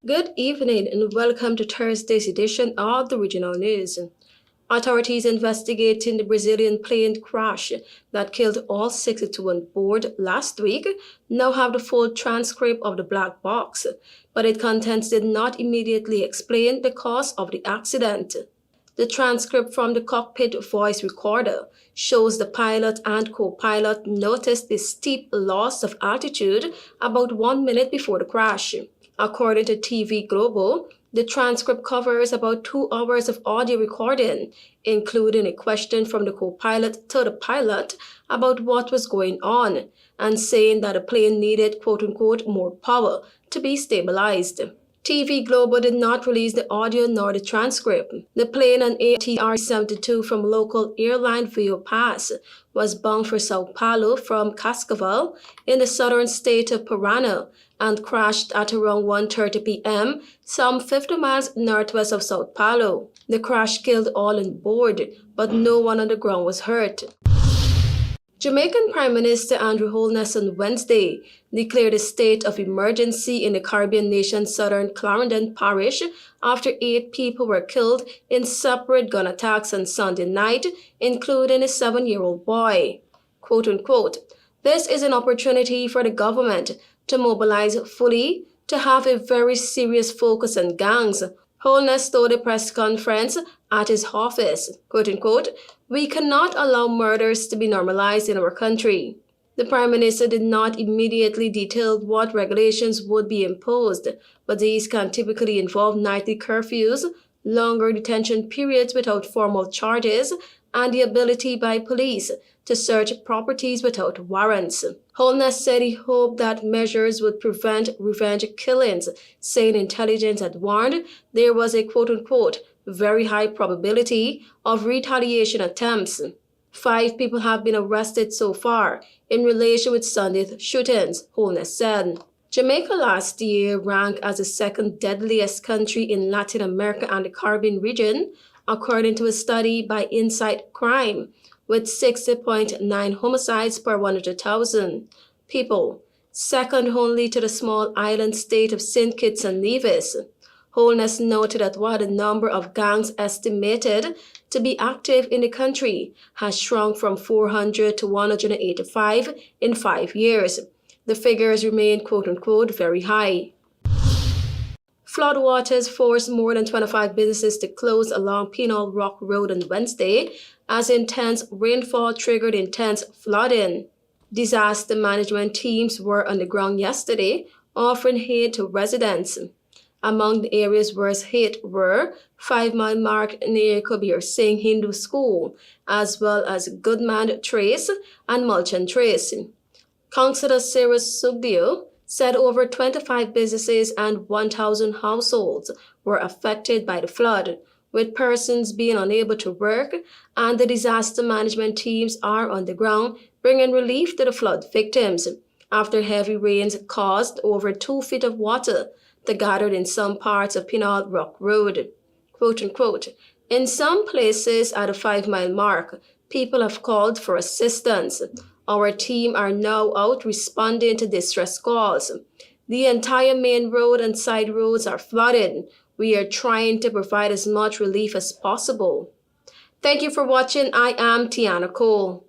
Good evening and welcome to Thursday's edition of the Regional News. Authorities investigating the Brazilian plane crash that killed all 62 on board last week now have the full transcript of the black box, but its contents did not immediately explain the cause of the accident. The transcript from the cockpit voice recorder shows the pilot and co-pilot noticed the steep loss of altitude about 1 minute before the crash. According to TV Global, the transcript covers about 2 hours of audio recording, including a question from the co-pilot to the pilot about what was going on and saying that the plane needed quote-unquote more power to be stabilized. TV Global did not release the audio nor the transcript. The plane, an ATR-72 from local airline Pass, was bound for Sao Paulo from Cascavel in the southern state of Paraná and crashed at around 1:30 p.m., some 50 miles northwest of Sao Paulo. The crash killed all on board, but no one on the ground was hurt. Jamaican Prime Minister Andrew Holness on Wednesday declared a state of emergency in the Caribbean nation's southern Clarendon parish after 8 people were killed in separate gun attacks on Sunday night, including a 7-year-old boy. Quote unquote, "This is an opportunity for the government to mobilize fully to have a very serious focus on gangs," Holness told a press conference at his office. Quote unquote, "We cannot allow murders to be normalized in our country." The Prime Minister did not immediately detail what regulations would be imposed, but these can typically involve nightly curfews, longer detention periods without formal charges, and the ability by police to search properties without warrants. Holness said he hoped that measures would prevent revenge killings, saying intelligence had warned there was a quote-unquote very high probability of retaliation attempts. 5 people have been arrested so far in relation with Sunday's shootings, Holness said. Jamaica last year ranked as the second deadliest country in Latin America and the Caribbean region, according to a study by Insight Crime, with 60.9 homicides per 100,000 people, second only to the small island state of St. Kitts and Nevis. Holness noted that while the number of gangs estimated to be active in the country has shrunk from 400 to 185 in 5 years, the figures remain quote-unquote very high. Floodwaters forced more than 25 businesses to close along Penal Rock Road on Wednesday as intense rainfall triggered intense flooding. Disaster management teams were on the ground yesterday, offering aid to residents. Among the areas worst hit were 5 Mile Mark near Kabir Singh Hindu School, as well as Goodman Trace and Mulchan Trace. Councillor Sarah Sugdio said over 25 businesses and 1,000 households were affected by the flood, with persons being unable to work, and the disaster management teams are on the ground bringing relief to the flood victims after heavy rains caused over 2 feet of water to gather in some parts of Penal Rock Road. Quote unquote, "In some places at the 5 Mile Mark, people have called for assistance. Our team are now out responding to distress calls. The entire main road and side roads are flooded. We are trying to provide as much relief as possible." Thank you for watching. I am TIANA Cole.